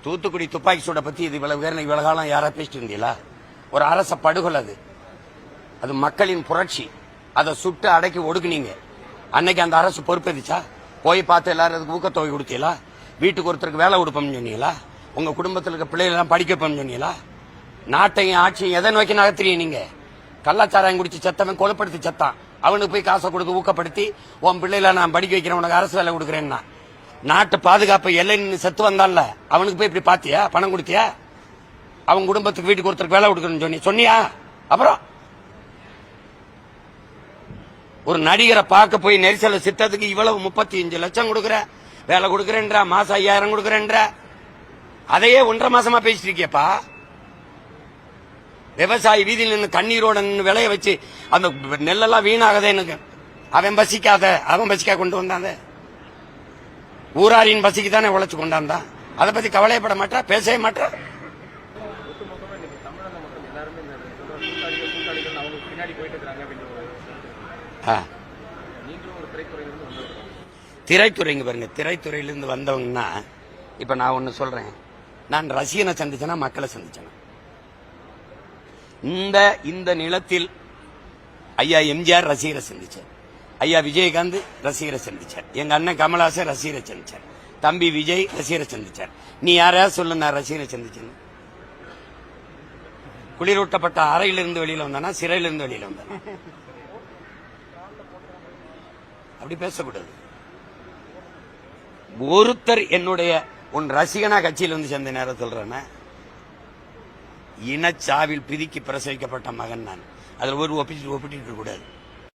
தூத்துக்குடி துப்பாக்கி சூட பத்தி இது இவ்வளவு காலம் யாரா பேசிட்டு இருந்தீங்களா? ஒரு அரச படுகொலை அது மக்களின் புரட்சி. அதை சுட்டு அடக்கி ஒடுக்குனீங்க. அன்னைக்கு அந்த அரசு பொறுப்பேற்றுச்சா? போய் பார்த்து எல்லாரும் அதுக்கு ஊக்கத்தொகை கொடுத்தீங்களா? வீட்டுக்கு ஒருத்தருக்கு வேலை கொடுப்போம்னு சொன்னீங்களா? உங்க குடும்பத்தில் இருக்க பிள்ளைகள் எல்லாம் படிக்க வைப்போம்னு சொன்னீங்களா? நாட்டையும் ஆட்சியும் எதை நோக்கி நகர்த்துறீங்க நீங்க? கள்ளச்சாராயம் குடிச்சு செத்தவன் கொலைப்படுத்தி செத்தான், அவனுக்கு போய் காசை கொடுத்து ஊக்கப்படுத்தி உன் பிள்ளைல நான் படிக்க வைக்கிறேன், உனக்கு அரசு வேலை கொடுக்குறேன்னா நாட்டு பாதுகாப்பு எல்லை நின்று செத்து வந்தான்ல, அவனுக்கு போய் இப்படி பாத்தியா? பணம் கொடுத்தியா? அவன் குடும்பத்துக்கு வீட்டுக்கு ஒருத்தருக்கு வேலை கொடுக்கணும்னு சொன்னியா? அப்புறம் ஒரு நடிகரை பார்க்க போய் நெரிசல சித்தத்துக்கு இவ்வளவு 35 லட்சம் கொடுக்குற, வேலை கொடுக்குறேன்ற, மாசம் 5000 கொடுக்குறேன்ற, அதையே 1.5 மாசமா பேசிட்டு இருக்கியப்பா. விவசாயி வீதியில் நின்று கண்ணீரோட நின்று விளைய வச்சு அந்த நெல்லெல்லாம் வீணாகதே எனக்கு. அவன் பசிக்கா கொண்டு வந்தாங்க. ஊராரின் பசிக்கு தானே உழைச்சு கொண்டாந்தான். அதை பத்தி கவலைப்பட மாட்டா, பேசவே மாட்டா. திரைத்துறைங்க பாருங்க, திரைத்துறையிலிருந்து வந்தவங்கன்னா இப்ப நான் ஒண்ணு சொல்றேன். நான் ரசிகனை சந்திச்சேனா மக்களை சந்திச்சேன். இந்த நிலத்தில் ஐயா எம்ஜிஆர் ரசிகரை சந்திச்சார், ஐயா விஜயகாந்த் ரசிகரை சந்திச்சார், எங்க அண்ணன் கமலஹாசன் ரசிகரை சந்திச்சார், தம்பி விஜய் ரசிகரை சந்திச்சார். நீ யாரையாவது சொல்லு நான் ரசிகரை சந்திச்சேன்? குளிரூட்டப்பட்ட அறையிலிருந்து வெளியில வந்தானா, சிறையிலிருந்து வெளியில வந்தானா? அப்படி பேசக்கூடாது. ஒருத்தர் என்னுடைய உன் ரசிகனா கட்சியில் வந்து சேர்ந்த நேரம் சொல்றேன்னா, இனச்சாவில் பிதிக்கி பிரசவிக்கப்பட்ட மகன் நான். அதுல ஒரு ஒப்பிட்டு கூடாது.